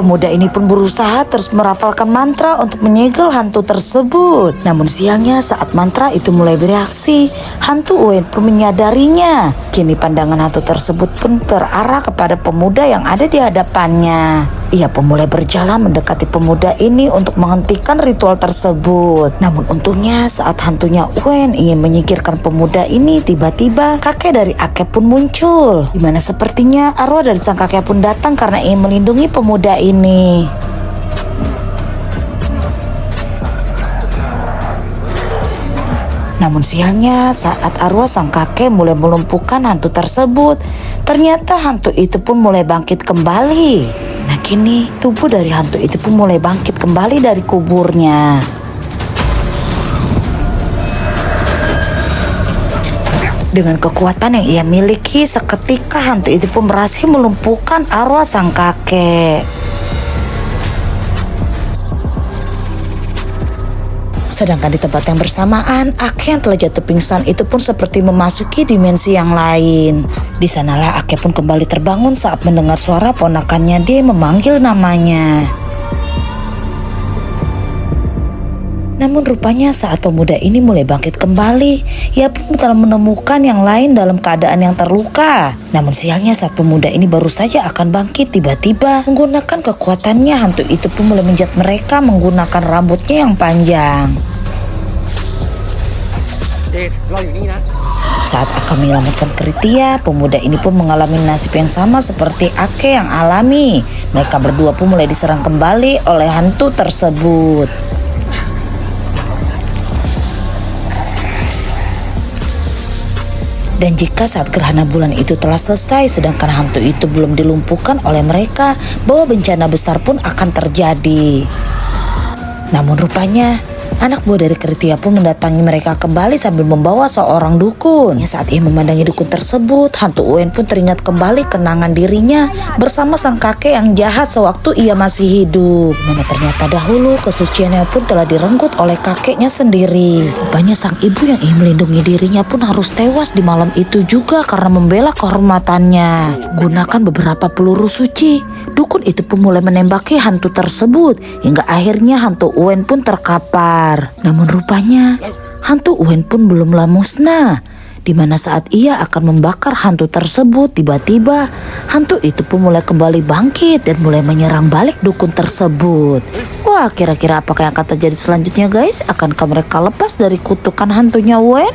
Pemuda ini pun berusaha terus merafalkan mantra untuk menyegel hantu tersebut. Namun siangnya saat mantra itu mulai bereaksi, hantu Uwen pun menyadarinya. Kini pandangan hantu tersebut pun terarah kepada pemuda yang ada di hadapannya. Ia pun mulai berjalan mendekati pemuda ini untuk menghentikan ritual tersebut. Namun untungnya saat hantunya Uwen ingin menyingkirkan pemuda ini, tiba-tiba kakek dari Ake pun muncul. Dimana sepertinya arwah dari sang kakek pun datang karena ingin melindungi pemuda ini. Namun sialnya saat arwah sang kakek mulai melumpuhkan hantu tersebut, ternyata hantu itu pun mulai bangkit kembali. Nah kini tubuh dari hantu itu pun mulai bangkit kembali dari kuburnya. Dengan kekuatan yang ia miliki, seketika hantu itu pun berhasil melumpuhkan arwah sang kakek. Sedangkan di tempat yang bersamaan, Ake yang telah jatuh pingsan itu pun seperti memasuki dimensi yang lain. Di sanalah Ake pun kembali terbangun saat mendengar suara ponakannya dia memanggil namanya. Namun rupanya saat pemuda ini mulai bangkit kembali, ia pun telah menemukan yang lain dalam keadaan yang terluka. Namun sialnya saat pemuda ini baru saja akan bangkit, tiba-tiba menggunakan kekuatannya, hantu itu pun mulai menjat mereka menggunakan rambutnya yang panjang. Saat akan menyelamatkan Kritia, pemuda ini pun mengalami nasib yang sama seperti Ake yang alami. Mereka berdua pun mulai diserang kembali oleh hantu tersebut. Dan jika saat gerhana bulan itu telah selesai sedangkan hantu itu belum dilumpuhkan oleh mereka, bahwa bencana besar pun akan terjadi. Namun rupanya anak buah dari Kritia pun mendatangi mereka kembali sambil membawa seorang dukun. Saat ia memandangi dukun tersebut, hantu Uwen pun teringat kembali kenangan dirinya bersama sang kakek yang jahat sewaktu ia masih hidup. Mana ternyata dahulu kesuciannya pun telah direnggut oleh kakeknya sendiri. Rupanya sang ibu yang ingin melindungi dirinya pun harus tewas di malam itu juga karena membela kehormatannya. Gunakan beberapa peluru suci, dukun itu pun mulai menembaki hantu tersebut hingga akhirnya hantu Uwen pun terkapar. Namun rupanya hantu Uwen pun belumlah musnah. Dimana saat ia akan membakar hantu tersebut, tiba-tiba hantu itu pun mulai kembali bangkit dan mulai menyerang balik dukun tersebut. Wah, kira-kira apakah yang akan terjadi selanjutnya guys? Akankah mereka lepas dari kutukan hantunya Uwen?